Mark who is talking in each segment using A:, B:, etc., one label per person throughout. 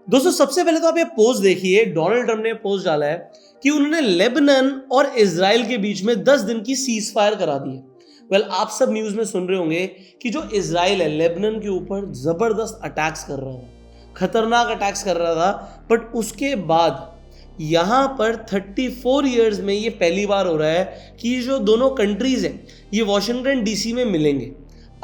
A: दोस्तों सबसे पहले तो आप ये पोस्ट देखिए, डोनाल्ड ट्रंप ने पोस्ट डाला है कि उन्होंने लेबनान और इजराइल के बीच में 10 दिन की सीज फायर करा दी है। वेल, आप सब न्यूज में सुन रहे होंगे कि जो इजराइल है लेबनान के ऊपर जबरदस्त अटैक्स कर रहा था, खतरनाक अटैक्स कर रहा था। बट उसके बाद यहां पर 34 इयर्स में ये पहली बार हो रहा है कि जो दोनों कंट्रीज हैं ये वॉशिंगटन डीसी में मिलेंगे,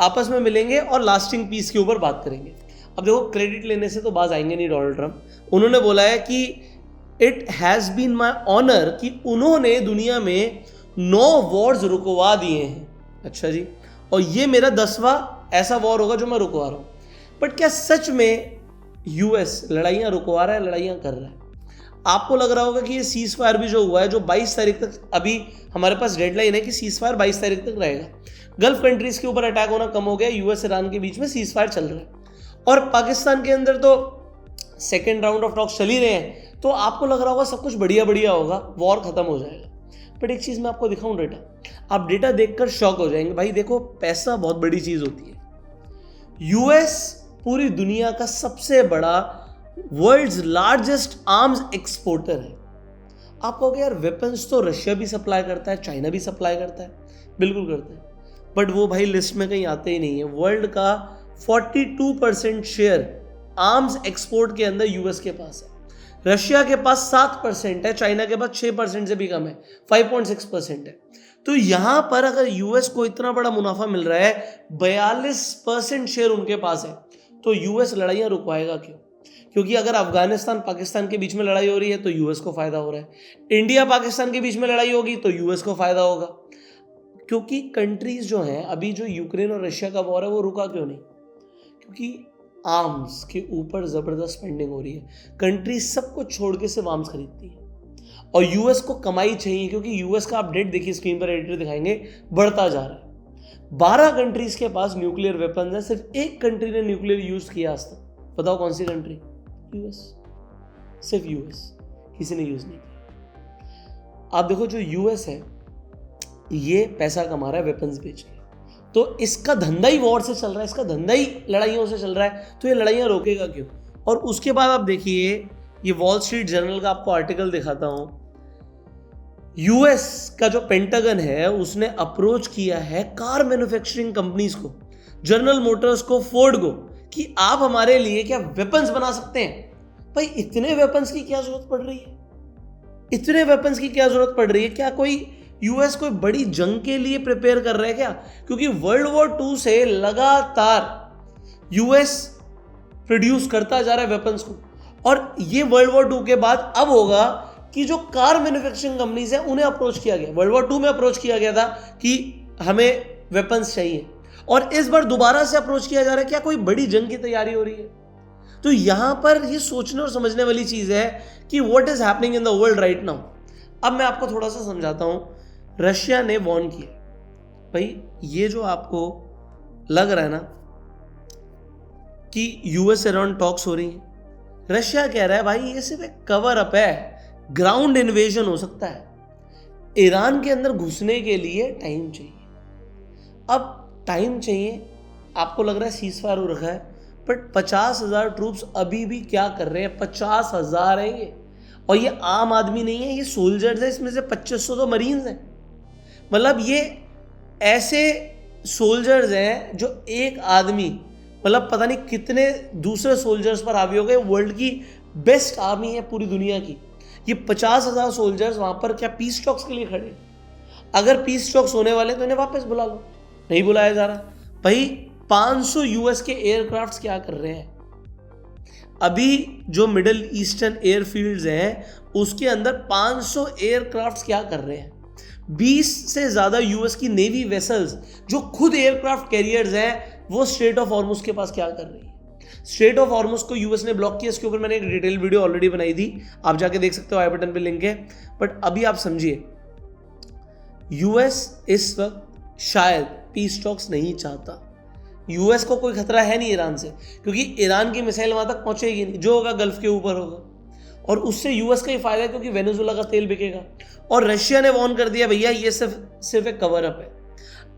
A: आपस में मिलेंगे और लास्टिंग पीस के ऊपर बात करेंगे। अब देखो, क्रेडिट लेने से तो बाज आएंगे नहीं डोनाल्ड ट्रंप। उन्होंने बोला है कि it has been my honour कि उन्होंने दुनिया में 9 वॉर्स रुकवा दिए हैं। अच्छा जी, और ये मेरा 10वां ऐसा वॉर होगा जो मैं रुकवा रहा हूँ। बट क्या सच में यूएस लड़ाइयाँ रुकवा रहा है, लड़ाइयाँ कर रहा है? आपको लग रहा होगा कि ये सीज फायर भी जो हुआ है, जो 22 तारीख तक, अभी हमारे पास डेडलाइन है कि सीज फायर 22 तारीख तक रहेगा। गल्फ कंट्रीज के ऊपर अटैक होना कम हो गया, यूएस ईरान के बीच में सीज फायर चल रहा है और पाकिस्तान के अंदर तो सेकेंड राउंड ऑफ टॉक्स चल ही रहे हैं। तो आपको लग रहा होगा सब कुछ बढ़िया बढ़िया होगा, वॉर खत्म हो जाएगा। बट एक चीज़ मैं आपको दिखाऊं डेटा, आप डेटा देखकर शॉक हो जाएंगे। भाई देखो, पैसा बहुत बड़ी चीज़ होती है। यूएस पूरी दुनिया का सबसे बड़ा, वर्ल्ड्स लार्जेस्ट आर्म्स एक्सपोर्टर है। आप कहोगे यार वेपन्स तो रशिया भी सप्लाई करता है, चाइना भी सप्लाई करता है। बिल्कुल करता है, बट वो भाई लिस्ट में कहीं आते ही नहीं है। वर्ल्ड का 42% शेयर आर्म्स एक्सपोर्ट के अंदर यूएस के पास है, रशिया के पास 7% है, चाइना के पास 6% से भी कम है, 5.6% है। तो यहां पर अगर यूएस को इतना बड़ा मुनाफा मिल रहा है, 42% शेयर उनके पास है, तो यूएस लड़ाइयां रुकवाएगा क्यों? क्योंकि अगर अफगानिस्तान पाकिस्तान के बीच में लड़ाई हो रही है तो यूएस को फायदा हो रहा है, इंडिया पाकिस्तान के बीच में लड़ाई होगी तो यूएस को फायदा होगा। क्योंकि कंट्रीज जो हैं, अभी जो यूक्रेन और रशिया का वॉर है वो रुका क्यों नहीं? क्योंकि आर्म्स के ऊपर जबरदस्त स्पेंडिंग हो रही है। कंट्रीज सब कुछ छोड़ के सिर्फ आर्म्स खरीदती है और यूएस को कमाई चाहिए, क्योंकि यूएस का अपडेट देखिए, स्क्रीन पर एडिटर दिखाएंगे, बढ़ता जा रहा है। 12 कंट्रीज के पास न्यूक्लियर वेपन्स है, सिर्फ एक कंट्री ने न्यूक्लियर यूज किया आज तक। बताओ कौन सी कंट्री? यूएस। सिर्फ यूएस, किसी ने यूज नहीं किया। आप देखो, जो यूएस है ये पैसा कमा रहा है वेपन्स बेच के, तो इसका धंधा ही वॉर से चल रहा है, इसका धंधा ही लड़ाइयों से चल रहा है, तो ये लड़ाइयाँ रोकेगा क्यों? और उसके बाद आप देखिए, ये वॉल स्ट्रीट जर्नल का आपको आर्टिकल दिखाता हूं। यूएस का जो पेंटागन है उसने अप्रोच किया है कार मैन्युफैक्चरिंग कंपनीज को, जनरल मोटर्स को, फोर्ड को, कि आप हमारे लिए क्या वेपन्स बना सकते हैं? भाई इतने वेपन्स की क्या जरूरत पड़ रही है? इतने वेपन्स की क्या जरूरत पड़ रही है? क्या कोई यूएस कोई बड़ी जंग के लिए प्रिपेयर कर रहा है क्या? क्योंकि वर्ल्ड वॉर 2 से लगातार यूएस प्रोड्यूस करता जा रहा है वेपन्स को, और ये वर्ल्ड वॉर 2 के बाद अब होगा कि जो कार मैन्युफैक्चरिंग कंपनीज हैं उन्हें अप्रोच किया गया। वर्ल्ड वॉर 2 में अप्रोच किया गया था कि हमें वेपन्स चाहिए, और इस बार दोबारा से अप्रोच किया जा रहा है। क्या कोई बड़ी जंग की तैयारी हो रही है? तो यहां पर ये सोचने और समझने वाली चीज है कि what is happening in the world right now. अब मैं आपको थोड़ा सा समझाता हूं। रशिया ने वॉर्न किया, भाई ये जो आपको लग रहा है ना कि यूएस ईरान टॉक्स हो रही है, रशिया कह रहा है भाई ये सिर्फ एक कवर अप है, ग्राउंड इन्वेजन हो सकता है। ईरान के अंदर घुसने के लिए टाइम चाहिए। अब टाइम चाहिए, आपको लग रहा है सीज फायर हो रखा है, बट 50,000 ट्रूप्स अभी भी क्या कर रहे हैं? 50,000 है ये, और ये आम आदमी नहीं है, ये सोल्जर्स है। इसमें से 2500 तो मरीन्स हैं। मतलब ये ऐसे सोल्जर्स हैं जो एक आदमी, मतलब पता नहीं कितने दूसरे सोल्जर्स पर हावी हो गए। वर्ल्ड की बेस्ट आर्मी है पूरी दुनिया की। ये 50,000 सोल्जर्स वहां पर क्या पीस टॉक्स के लिए खड़े? अगर पीस टॉक्स होने वाले तो इन्हें वापस बुला लो, नहीं बुलाया जा रहा। भाई 500 यूएस के एयरक्राफ्ट्स क्या कर रहे हैं? अभी जो मिडिल ईस्टर्न एयरफील्ड्स हैं उसके अंदर 500 एयरक्राफ्ट्स क्या कर रहे हैं? 20 से ज्यादा यूएस की नेवी वेसल्स जो खुद एयरक्राफ्ट कैरियर्स हैं, वो स्ट्रेट ऑफ हॉर्मुज के पास क्या कर रही है? स्ट्रेट ऑफ हॉर्मुज को यूएस ने ब्लॉक किया। इसके ऊपर मैंने एक डिटेल वीडियो ऑलरेडी बनाई थी, आप जाके देख सकते हो, आई बटन पे लिंक है। बट अभी आप समझिए, यूएस इस वक्त शायद पीस टॉक्स नहीं चाहता। यूएस को कोई खतरा है नहीं ईरान से, क्योंकि ईरान की मिसाइल वहां तक पहुंचेगी नहीं, जो होगा गल्फ के ऊपर होगा, और उससे यूएस का ही फायदा है क्योंकि वेनेजुएला का तेल बिकेगा। और रशिया ने वार्न कर दिया भैया ये सिर्फ एक कवर अप है।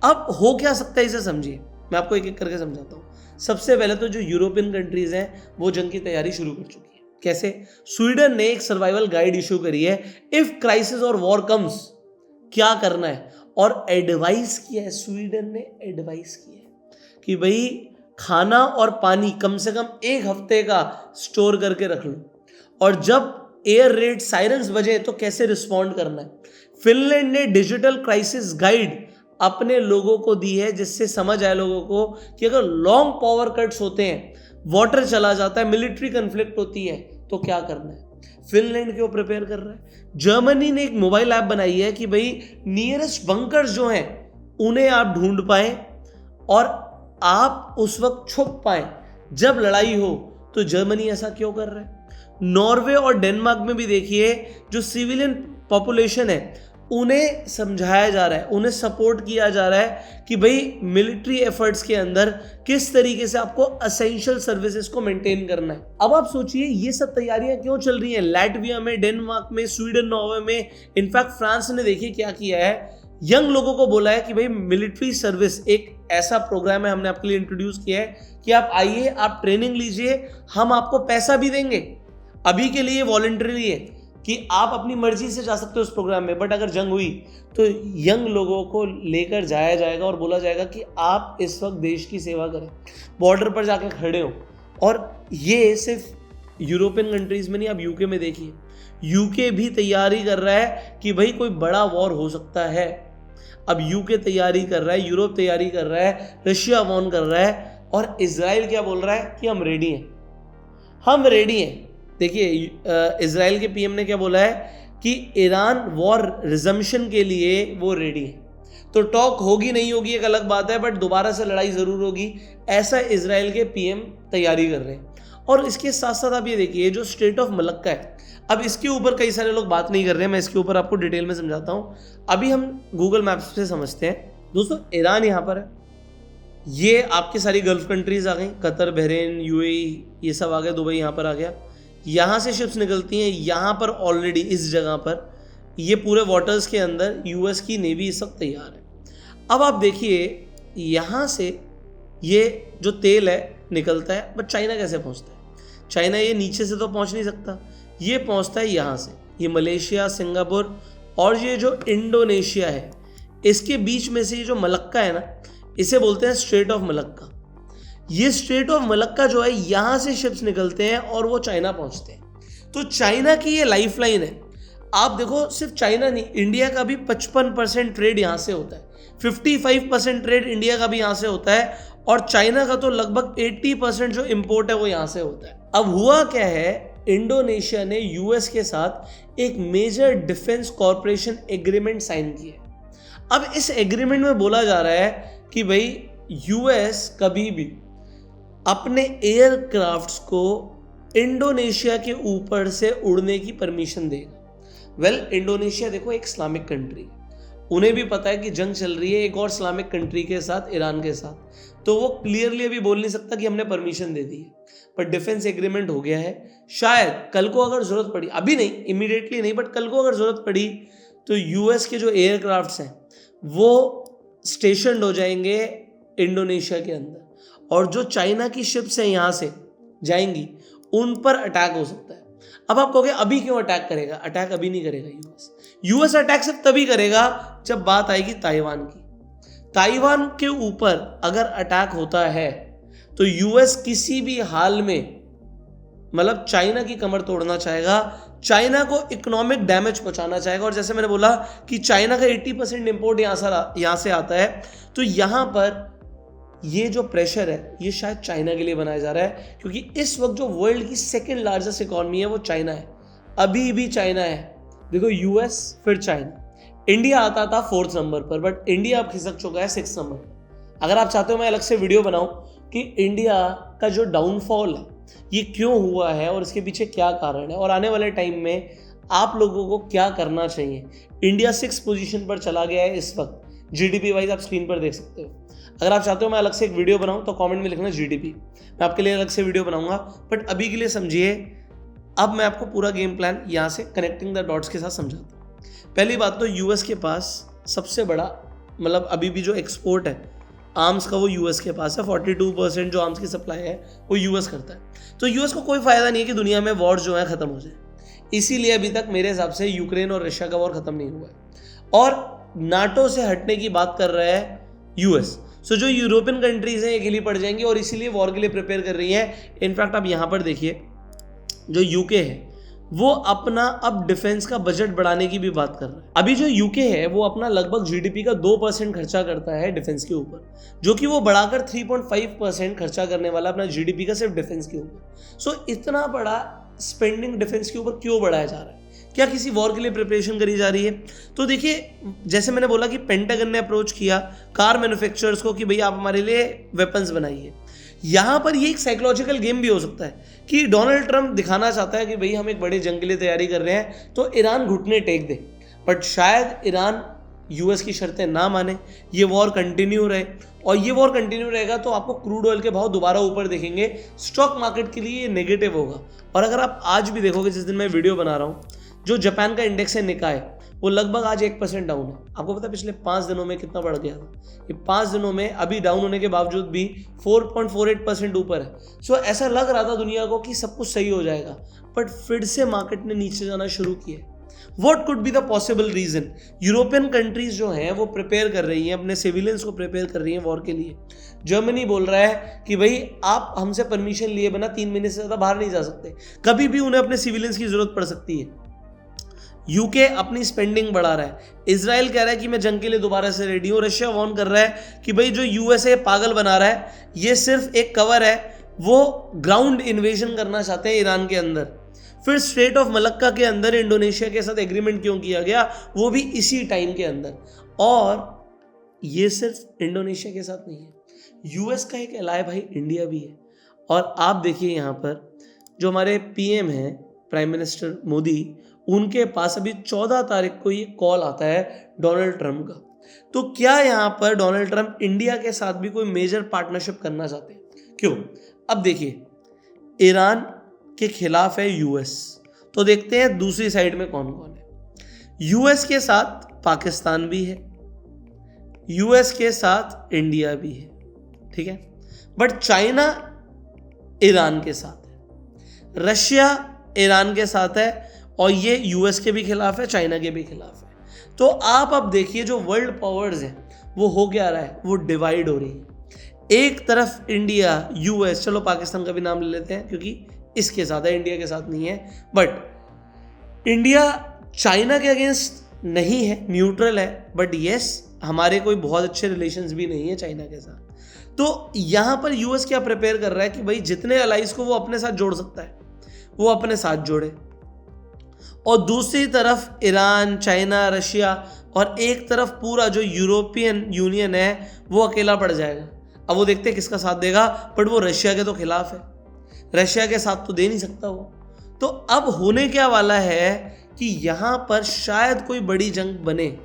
A: अब हो क्या सकता है इसे समझिए, मैं आपको एक एक करके समझाता हूँ। सबसे पहले तो जो यूरोपियन कंट्रीज हैं वो जंग की तैयारी शुरू कर चुकी है। कैसे? स्वीडन ने एक सर्वाइवल गाइड इशू करी है, इफ क्राइसिस और वॉर कम्स क्या करना है, और एडवाइस किया है, स्वीडन ने एडवाइस किया है कि भाई खाना और पानी कम से कम 1 हफ्ते का स्टोर करके रख लो, और जब एयर रेड साइरन्स बजे तो कैसे रिस्पॉन्ड करना है। फिनलैंड ने डिजिटल क्राइसिस गाइड अपने लोगों को दी है, जिससे समझ आए लोगों को कि अगर लॉन्ग पावर कट्स होते हैं, वाटर चला जाता है, मिलिट्री कन्फ्लिक्ट होती है, तो क्या करना है। फिनलैंड क्यों प्रिपेयर कर रहा है। जर्मनी ने एक मोबाइल ऐप बनाई है कि भाई नियरेस्ट बंकर्स जो हैं उन्हें आप ढूंढ पाए और आप उस वक्त छुप पाए जब लड़ाई हो। तो जर्मनी ऐसा क्यों कर रहा है। नॉर्वे और डेनमार्क में भी देखिए जो सिविलियन पॉपुलेशन है उन्हें समझाया जा रहा है, उन्हें सपोर्ट किया जा रहा है कि भाई मिलिट्री एफर्ट्स के अंदर किस तरीके से आपको असेंशियल सर्विसेज को मेंटेन करना है। अब आप सोचिए ये सब तैयारियां क्यों चल रही हैं लैटविया में, डेनमार्क में, स्वीडन, नॉर्वे में। इनफैक्ट फ्रांस ने देखिए क्या किया है, यंग लोगों को बोला है कि भाई मिलिट्री सर्विस एक ऐसा प्रोग्राम है, हमने आपके लिए इंट्रोड्यूस किया है कि आप आइए, आप ट्रेनिंग लीजिए, हम आपको पैसा भी देंगे। अभी के लिए वॉलंटरी है कि आप अपनी मर्जी से जा सकते हो उस प्रोग्राम में, बट अगर जंग हुई तो यंग लोगों को लेकर जाया जाएगा और बोला जाएगा कि आप इस वक्त देश की सेवा करें, बॉर्डर पर जाकर खड़े हो। और ये सिर्फ यूरोपियन कंट्रीज में नहीं, आप यूके में देखिए, यूके भी तैयारी कर रहा है कि भाई कोई बड़ा वॉर हो सकता है। अब यूके तैयारी कर रहा है, यूरोप तैयारी कर रहा है, रशिया वॉर्न कर रहा है, और इजराइल क्या बोल रहा है कि हम रेडी हैं, हम रेडी हैं। देखिए इजराइल के पीएम ने क्या बोला है कि ईरान वॉर रिजम्पशन के लिए वो रेडी है। तो टॉक होगी नहीं होगी एक अलग बात है, बट दोबारा से लड़ाई ज़रूर होगी, ऐसा इजराइल के पीएम तैयारी कर रहे हैं। और इसके साथ साथ आप ये देखिए जो स्टेट ऑफ मलक्का है, अब इसके ऊपर कई सारे लोग बात नहीं कर रहे हैं, मैं इसके ऊपर आपको डिटेल में समझाता हूँ। अभी हम गूगल मैप्स से समझते हैं। दोस्तों ईरान यहाँ पर है, ये आपकी सारी गल्फ कंट्रीज आ गई, कतर, बहरीन, यूएई, ये सब आ गए, दुबई यहाँ पर आ गया। यहाँ से शिप्स निकलती हैं, यहाँ पर ऑलरेडी इस जगह पर ये पूरे वाटर्स के अंदर यूएस की नेवी इस वक्त तैयार है। अब आप देखिए यहाँ से ये जो तेल है निकलता है, बट चाइना कैसे पहुँचता है। चाइना ये नीचे से तो पहुँच नहीं सकता, ये पहुँचता है यहाँ से, ये मलेशिया, सिंगापुर और ये जो इंडोनेशिया है, इसके बीच में से ये जो मलक्का है ना, इसे बोलते हैं स्ट्रेट ऑफ मलक्का। ये स्ट्रेट ऑफ मलक्का जो है यहाँ से शिप्स निकलते हैं और वो चाइना पहुँचते हैं। तो चाइना की ये लाइफलाइन है। आप देखो सिर्फ चाइना नहीं, इंडिया का भी 55% ट्रेड यहाँ से होता है, 55% ट्रेड इंडिया का भी यहाँ से होता है, और चाइना का तो लगभग 80% जो इम्पोर्ट है वो यहाँ से होता है। अब हुआ क्या है, इंडोनेशिया ने यूएस के साथ एक major defence corporation agreement sign किया। अब इस एग्रीमेंट में बोला जा रहा है कि भाई यूएस कभी भी अपने एयरक्राफ्ट्स को इंडोनेशिया के ऊपर से उड़ने की परमिशन देगा। इंडोनेशिया देखो एक इस्लामिक कंट्री है, उन्हें भी पता है कि जंग चल रही है एक और इस्लामिक कंट्री के साथ, ईरान के साथ, तो वो क्लियरली अभी बोल नहीं सकता कि हमने परमिशन दे दी है, पर डिफेंस एग्रीमेंट हो गया है। शायद कल को अगर जरूरत पड़ी, अभी नहीं, इमीडिएटली नहीं, बट कल को अगर जरूरत पड़ी तो यूएस के जो एयरक्राफ्ट्स हैं वो स्टेशनड हो जाएंगे इंडोनेशिया के अंदर, और जो चाइना की शिप्स हैं यहाँ से जाएंगी उन पर अटैक हो सकता है। अब आप कहोगे अभी क्यों अटैक करेगा, अटैक अभी नहीं करेगा यूएस अटैक सिर्फ तभी करेगा जब बात आएगी ताइवान की। ताइवान के ऊपर अगर अटैक होता है तो यूएस किसी भी हाल में मतलब चाइना की कमर तोड़ना चाहेगा, चाइना को इकोनॉमिक डैमेज पहुंचाना चाहेगा। और जैसे मैंने बोला कि चाइना का 80% इंपोर्ट यहाँ से आता है, तो यहाँ पर ये जो प्रेशर है ये शायद चाइना के लिए बनाया जा रहा है, क्योंकि इस वक्त जो वर्ल्ड की सेकंड लार्जेस्ट इकोनॉमी है वो चाइना है, अभी भी चाइना है। देखो यूएस फिर चाइना, इंडिया आता था 4th नंबर पर, बट इंडिया अब खिसक चुका है 6th नंबर। अगर आप चाहते हो मैं अलग से वीडियो बनाऊं कि इंडिया का जो डाउनफॉल है ये क्यों हुआ है और इसके पीछे क्या कारण है, और आने वाले टाइम में आप लोगों को क्या करना चाहिए। इंडिया 6th पोजीशन पर चला गया है इस वक्त, जीडीपी वाइज आप स्क्रीन पर देख सकते हो। अगर आप चाहते हो मैं अलग से एक वीडियो बनाऊं तो कमेंट में लिखना जीडीपी, मैं आपके लिए अलग से वीडियो बनाऊंगा। बट अभी के लिए समझिए, अब मैं आपको पूरा गेम प्लान यहाँ से कनेक्टिंग द डॉट्स के साथ समझाता हूँ। पहली बात तो यूएस के पास सबसे बड़ा मतलब अभी भी जो एक्सपोर्ट है आर्म्स का वो यूएस के पास है, 42% जो आर्म्स की सप्लाई है वो यूएस करता है। तो यूएस को कोई फायदा नहीं है कि दुनिया में वॉर जो है खत्म हो जाए, इसीलिए अभी तक मेरे हिसाब से यूक्रेन और रशिया का वॉर खत्म नहीं हुआ है और नाटो से हटने की बात कर रहा है यूएस। सो जो यूरोपियन कंट्रीज हैं ये गिली पड़ जाएंगी और इसीलिए वॉर के लिए प्रिपेयर कर रही हैं। इनफैक्ट आप यहाँ पर देखिए जो यूके है वो अपना अब डिफेंस का बजट बढ़ाने की भी बात कर रहा है। अभी जो यूके है वो अपना लगभग जीडीपी का 2% खर्चा करता है डिफेंस के ऊपर, जो कि वो बढ़ाकर 3.5% खर्चा करने वाला अपना जीडीपी का सिर्फ डिफेंस के ऊपर। सो इतना बड़ा स्पेंडिंग डिफेंस के ऊपर क्यों बढ़ाया जा रहा है? क्या किसी वॉर के लिए प्रिपरेशन करी जा रही है? तो देखिए, जैसे मैंने बोला कि पेंटागन ने अप्रोच किया कार मैन्युफैक्चरर्स को कि भाई आप हमारे लिए वेपन्स बनाइए। यहाँ पर ये एक साइकोलॉजिकल गेम भी हो सकता है कि डोनाल्ड ट्रंप दिखाना चाहता है कि भाई हम एक बड़े जंग के लिए तैयारी कर रहे हैं तो ईरान घुटने टेक दे, बट शायद ईरान यूएस की शर्तें ना माने, ये वॉर कंटिन्यू रहे और ये वॉर कंटिन्यू रहेगा तो आपको क्रूड ऑयल के भाव दोबारा ऊपर दिखेंगे। स्टॉक मार्केट के लिए ये नेगेटिव होगा। और अगर आप आज भी देखोगे, जिस दिन मैं वीडियो बना रहा हूँ, जो जापान का इंडेक्स है निकाय, वो लगभग आज 1% डाउन है। आपको पता है पिछले 5 दिनों में कितना बढ़ गया था? ये 5 दिनों में अभी डाउन होने के बावजूद भी 4.48% ऊपर है। सो ऐसा लग रहा था दुनिया को कि सब कुछ सही हो जाएगा, बट फिर से मार्केट ने नीचे जाना शुरू किया। What could be the possible reason? European countries जो हैं वो प्रिपेयर कर रही हैं, अपने सिविलियंस को प्रिपेयर कर रही हैं वॉर के लिए। जर्मनी बोल रहा है कि भाई आप हमसे परमिशन लिए बिना 3 महीने से ज़्यादा बाहर नहीं जा सकते, कभी भी उन्हें अपने सिविलियंस की जरूरत पड़ सकती है। यूके अपनी स्पेंडिंग बढ़ा रहा है। इजराइल कह रहा है कि मैं जंग के लिए दोबारा से रेडी हूँ। रशिया वार्न कर रहा है कि भाई जो यूएसए पागल बना रहा है ये सिर्फ एक कवर है, वो ग्राउंड इन्वेजन करना चाहते हैं ईरान के अंदर। फिर स्ट्रेट ऑफ मलक्का के अंदर इंडोनेशिया के साथ एग्रीमेंट क्यों किया गया, वो भी इसी टाइम के अंदर। और ये सिर्फ इंडोनेशिया के साथ नहीं है, यूएस का एक एलाय भाई इंडिया भी है। और आप देखिए यहाँ पर जो हमारे पीएम हैं, प्राइम मिनिस्टर मोदी, उनके पास अभी 14 तारीख को ये कॉल आता है डोनाल्ड ट्रंप का। तो क्या यहाँ पर डोनाल्ड ट्रंप इंडिया के साथ भी कोई मेजर पार्टनरशिप करना चाहते हैं? क्यों? अब देखिए, ईरान के खिलाफ है यूएस, तो देखते हैं दूसरी साइड में कौन कौन है। यूएस के साथ पाकिस्तान भी है, यूएस के साथ इंडिया भी है, ठीक है, बट चाइना ईरान के साथ है, रशिया ईरान के साथ है और ये यूएस के भी खिलाफ है, चाइना के भी खिलाफ है। तो आप अब देखिए जो वर्ल्ड पावर्स हैं वो हो क्या रहा है, वो डिवाइड हो रही है। एक तरफ इंडिया, यूएस, चलो पाकिस्तान का भी नाम ले लेते हैं क्योंकि इसके साथ है, इंडिया के साथ नहीं है, बट इंडिया चाइना के अगेंस्ट नहीं है, न्यूट्रल है, बट यस हमारे कोई बहुत अच्छे रिलेशंस भी नहीं है चाइना के साथ। तो यहाँ पर यूएस क्या प्रिपेयर कर रहा है कि भाई जितने अलाइज को वो अपने साथ जोड़ सकता है वो अपने साथ जोड़े, और दूसरी तरफ ईरान, चाइना, रशिया, और एक तरफ पूरा जो यूरोपियन यूनियन है वो अकेला पड़ जाएगा। अब वो देखते हैं किसका साथ देगा, बट वो रशिया के तो खिलाफ है, रशिया के साथ तो दे नहीं सकता वो। तो अब होने क्या वाला है कि यहाँ पर शायद कोई बड़ी जंग बने,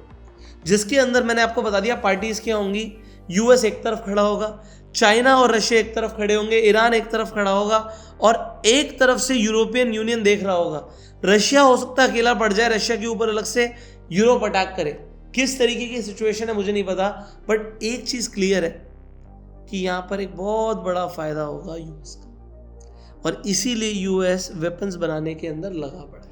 A: जिसके अंदर मैंने आपको बता दिया पार्टीज क्या होंगी। यूएस एक तरफ खड़ा होगा, चाइना और रशिया एक तरफ खड़े होंगे, ईरान एक तरफ खड़ा होगा, और एक तरफ से यूरोपियन यूनियन देख रहा होगा। रशिया हो सकता है अकेला पड़ जाए, रशिया के ऊपर अलग से यूरोप अटैक करे। किस तरीके की सिचुएशन है मुझे नहीं पता, बट एक चीज क्लियर है कि यहाँ पर एक बहुत बड़ा फायदा होगा यूएस का, और इसीलिए यूएस वेपन्स बनाने के अंदर लगा पड़ा है।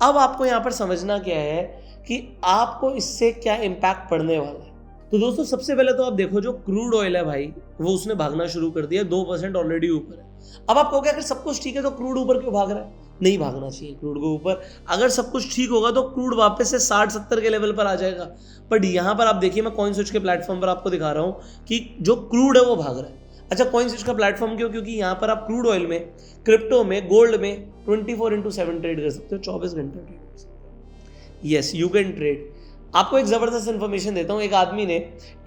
A: अब आपको यहाँ पर समझना क्या है कि आपको इससे क्या इम्पैक्ट पड़ने वाला है। तो दोस्तों सबसे पहले तो आप देखो जो क्रूड ऑयल है भाई, वो उसने भागना शुरू कर दिया, 2% ऑलरेडी ऊपर है। अब आप कहोगे अगर सब कुछ ठीक है तो क्रूड ऊपर क्यों भाग रहा है? नहीं भागना चाहिए क्रूड को ऊपर। अगर सब कुछ ठीक होगा तो क्रूड वापस से 60-70 के लेवल पर आ जाएगा। बट यहाँ पर आप देखिए, मैं कॉइन स्विच के प्लेटफॉर्म पर आपको दिखा रहा हूँ कि जो क्रूड है वो भाग रहा है। अच्छा, कॉइन स्विच का प्लेटफॉर्म क्यों? क्योंकि यहाँ पर आप क्रूड ऑयल में, क्रिप्टो में, गोल्ड में 24/7 ट्रेड कर सकते हो, 24 घंटे ट्रेड कर सकते हो। Yes, you can trade. आपको एक जबरदस्त इन्फॉर्मेशन देता हूँ। एक आदमी ने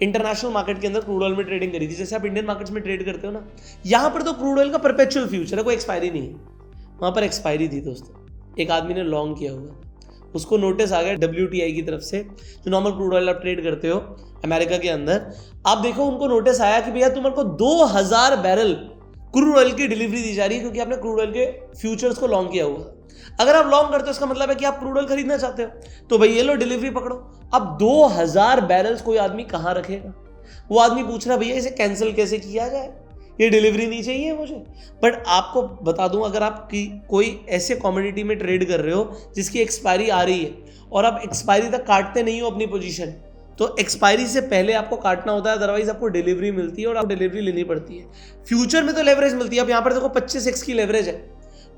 A: इंटरनेशनल मार्केट के अंदर क्रूड ऑयल में ट्रेडिंग करी थी, जैसे आप इंडियन मार्केट्स में ट्रेड करते हो ना, यहाँ पर तो क्रूड ऑयल का परपेचुअल फ्यूचर है, कोई एक्सपायरी नहीं है। वहाँ पर एक्सपायरी थी दोस्तों, एक आदमी ने लॉन्ग किया हुआ, उसको नोटिस आ गया WTI की तरफ से, जो नॉर्मल क्रूड ऑयल आप ट्रेड करते हो अमेरिका के अंदर। आप देखो उनको नोटिस आया कि भैया तुम्हारे को 2000 बैरल क्रूड ऑयल की डिलीवरी दी जा रही है, क्योंकि आपने क्रूड ऑयल के फ्यूचर्स को लॉन्ग किया हुआ। अगर आप लॉन्ग करते हो इसका मतलब है कि आप क्रूड ऑयल खरीदना चाहते हो, तो भाई ये लो डिलीवरी पकड़ो। अब 2000 बैरल्स कोई आदमी कहाँ रखेगा? वो आदमी पूछ रहा है भैया इसे कैंसिल कैसे किया जाए, ये डिलीवरी नहीं चाहिए मुझे। बट आपको बता दूं, अगर आप कोई ऐसे कमोडिटी में ट्रेड कर रहे हो जिसकी एक्सपायरी आ रही है और आप एक्सपायरी तक काटते नहीं हो अपनी पोजीशन, तो एक्सपायरी से पहले आपको काटना होता है, अदरवाइज आपको डिलीवरी मिलती है और आपको डिलीवरी लेनी पड़ती है। फ्यूचर में तो लेवरेज मिलती है। अब यहाँ पर देखो 25x की लेवरेज है,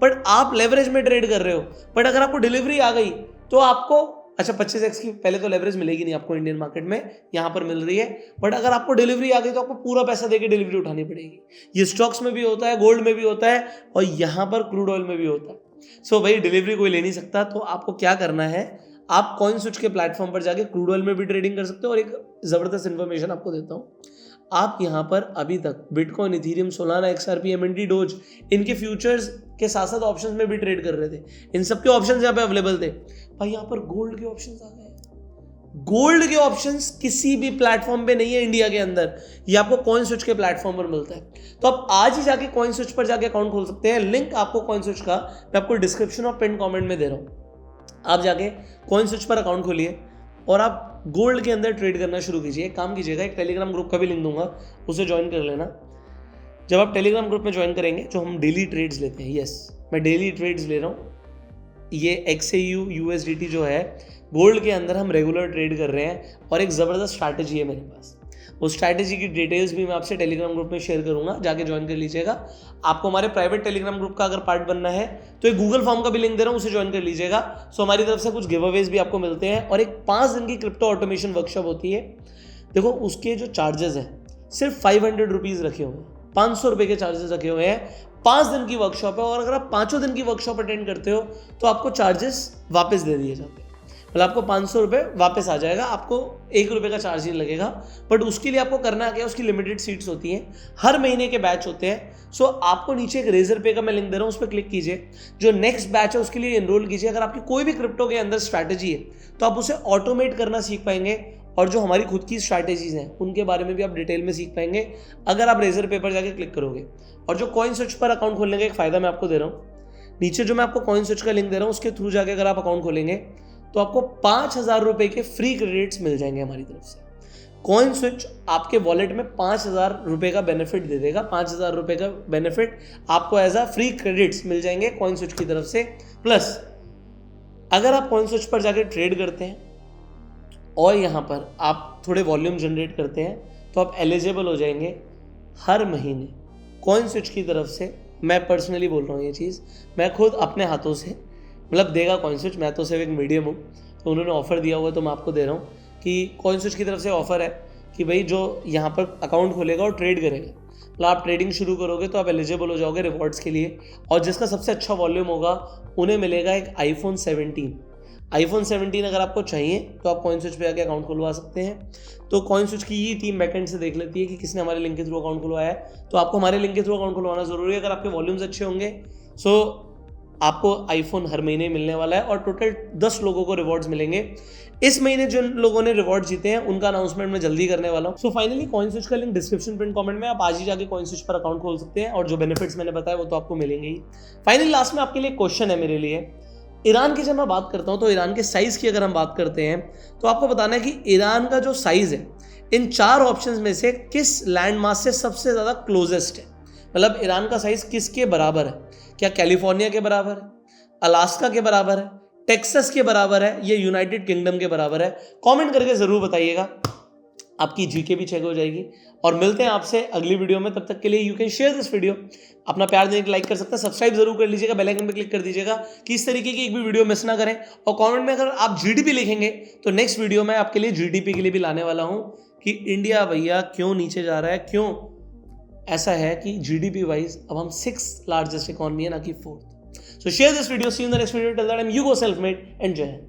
A: बट आप लेवरेज में ट्रेड कर रहे हो, बट अगर आपको डिलीवरी आ गई तो आपको 25x की पहले तो लेवरेज मिलेगी नहीं आपको इंडियन मार्केट में, यहाँ पर मिल रही है, बट अगर आपको डिलीवरी आ गई तो आपको पूरा पैसा देके डिलीवरी उठानी पड़ेगी। ये स्टॉक्स में भी होता है, गोल्ड में भी होता है और यहाँ पर क्रूड ऑयल में भी होता है। सो भाई डिलीवरी कोई ले नहीं सकता, तो आपको क्या करना है, आप कॉइन स्विच के प्लेटफॉर्म पर जाके क्रूड ऑयल में भी ट्रेडिंग कर सकते हो। और एक जबरदस्त इन्फॉर्मेशन आपको देता हूँ, आप यहाँ पर अभी तक bitcoin, Ethereum, Solana, XRP, MNT, dose, इनके फ्यूचर्स के साथ साथ ऑप्शंस में भी ट्रेड कर रहे थे। इन सबके ऑप्शंस यहाँ पे अवेलेबल थे। भाई यहाँ पर गोल्ड के ऑप्शंस आ गए। गोल्ड के ऑप्शंस किसी भी प्लेटफॉर्म पे नहीं है इंडिया के अंदर, ये आपको कॉइन स्विच के प्लेटफॉर्म पर मिलता है। तो आप आज ही जाके कॉइन स्विच पर जाके अकाउंट खोल सकते हैं। लिंक आपको कॉइन स्विच का मैं आपको डिस्क्रिप्शन और पिन कमेंट में दे रहा हूँ। आप जाके कॉइन स्विच पर अकाउंट खोलिए और आप गोल्ड के अंदर ट्रेड करना शुरू कीजिए। एक काम कीजिएगा, एक टेलीग्राम ग्रुप का भी लिंक दूंगा, उसे ज्वाइन कर लेना। जब आप टेलीग्राम ग्रुप में ज्वाइन करेंगे, जो हम डेली ट्रेड्स लेते हैं, यस मैं डेली ट्रेड्स ले रहा हूँ। ये XAU USDT जो है गोल्ड के अंदर हम रेगुलर ट्रेड कर रहे हैं और एक ज़बरदस्त स्ट्रैटेजी है मेरे पास। वो स्ट्रैटेजी की डिटेल्स भी मैं आपसे टेलीग्राम ग्रुप में शेयर करूंगा, जाके ज्वाइन कर लीजिएगा। आपको हमारे प्राइवेट टेलीग्राम ग्रुप का अगर पार्ट बनना है तो एक गूगल फॉर्म का भी लिंक दे रहा हूँ, उसे ज्वाइन कर लीजिएगा। सो हमारी तरफ से कुछ गिव अवेज भी आपको मिलते हैं और एक 5 दिन की क्रिप्टो ऑटोमेशन वर्कशॉप होती है। देखो उसके जो चार्जेस हैं सिर्फ 500 रुपीज़ रखे हुए हैं, 500 रुपये के चार्जेस रखे हुए हैं। 5 दिन की वर्कशॉप है और अगर आप 5 दिन की वर्कशॉप अटेंड करते हो तो आपको चार्जेस वापस दे दिए जाते हैं। मतलब आपको 500 रुपये वापस आ जाएगा, आपको 1 रुपये का चार्ज नहीं लगेगा। बट उसके लिए आपको करना क्या है, उसकी लिमिटेड सीट्स होती हैं, हर महीने के बैच होते हैं। सो आपको नीचे एक रेजर पे का मैं लिंक दे रहा हूँ, उस पर क्लिक कीजिए। जो नेक्स्ट बैच है उसके लिए एनरोल कीजिए। अगर आपकी कोई भी क्रिप्टो के अंदर स्ट्रैटेजी है तो आप उसे ऑटोमेट करना सीख पाएंगे और जो हमारी खुद की स्ट्रैटेजीज हैं उनके बारे में भी आप डिटेल में सीख पाएंगे अगर आप रेजर पे पर जाके क्लिक करोगे। और जो कॉइन स्विच पर अकाउंट खोलने का एक फ़ायदा मैं आपको दे रहा हूँ, नीचे जो मैं आपको कॉइन स्विच का लिंक दे रहा हूँ उसके थ्रू जाके अगर आप अकाउंट खोलेंगे तो आपको 5000 रुपये के फ्री क्रेडिट्स मिल जाएंगे हमारी तरफ से। कॉइन स्विच आपके वॉलेट में 5000 रुपये का बेनिफिट दे देगा। 5000 रुपये का बेनिफिट आपको एज अ फ्री क्रेडिट्स मिल जाएंगे कॉइन स्विच की तरफ से। प्लस अगर आप कॉइन स्विच पर जाकर ट्रेड करते हैं और यहाँ पर आप थोड़े वॉल्यूम जनरेट करते हैं तो आप एलिजिबल हो जाएंगे हर महीने कॉइन स्विच की तरफ से। मैं पर्सनली बोल रहा हूँ ये चीज़, मैं खुद अपने हाथों से, मतलब देगा कॉइन स्विच, मैं तो सिर्फ एक मीडियम हूँ, तो उन्होंने ऑफर दिया हुआ है तो मैं आपको दे रहा हूँ कि कॉइन स्विच की तरफ से ऑफर है कि भाई जो यहाँ पर अकाउंट खोलेगा और ट्रेड करेगा, मतलब आप ट्रेडिंग शुरू करोगे तो आप एलिजिबल हो जाओगे रिवॉर्ड्स के लिए। और जिसका सबसे अच्छा वॉल्यूम होगा उन्हें मिलेगा एक iPhone 17 अगर आपको चाहिए तो आप कॉइन स्विच पे आके अकाउंट खुलवा सकते हैं। तो कॉइन स्विच की ये टीम बैकएंड से देख लेती है कि किसने हमारे लिंक के थ्रू अकाउंट खुलवाया है, तो आपको हमारे लिंक के थ्रू अकाउंट खुलवाना जरूरी है अगर आपके वॉल्यूम्स अच्छे होंगे। सो आपको iPhone हर महीने मिलने वाला है और टोटल 10 लोगों को रिवॉर्ड्स मिलेंगे। इस महीने जिन लोगों ने रिवॉर्ड जीते हैं उनका अनाउंसमेंट मैं जल्दी करने वाला हूँ। सो फाइनली कॉइन स्विच का लिंक डिस्क्रिप्शन पिन कमेंट में, आप आज ही जाके कॉइन स्विच पर अकाउंट खोल सकते हैं और जो बेनिफिट्स मैंने बताया वो तो आपको मिलेंगे ही। फाइनली लास्ट में आपके लिए क्वेश्चन है मेरे लिए, ईरान की जब मैं बात करता हूँ तो ईरान के साइज की अगर हम बात करते हैं तो आपको बताना है कि ईरान का जो साइज है इन 4 ऑप्शंस में से किस लैंड मास से सबसे ज़्यादा क्लोजेस्ट है। मतलब ईरान का साइज किसके बराबर है, क्या कैलिफोर्निया के बराबर है, अलास्का के बराबर है, टेक्सास के बराबर है, ये यूनाइटेड किंगडम के बराबर है। कमेंट करके ज़रूर बताइएगा, आपकी जीके भी चेक हो जाएगी। और मिलते हैं आपसे अगली वीडियो में, तब तक के लिए you can share this video. अपना प्यार देने के लाइक कर सकते हैं, सब्सक्राइब जरूर कर लीजिएगा, बेल आइकन पे क्लिक कर दीजिएगा कि इस तरीके की एक भी वीडियो मिस ना करें। और कमेंट में अगर आप जीडीपी लिखेंगे तो नेक्स्ट वीडियो में आपके लिए जीडीपी के लिए भी लाने वाला हूं कि इंडिया भैया क्यों नीचे जा रहा है, क्यों ऐसा है कि जीडीपी वाइज अब हम 6th लार्जेस्ट इकोनॉमी है ना कि 4th। So share this video, see you in the next video. Till that time, you go self-made and jai Hind.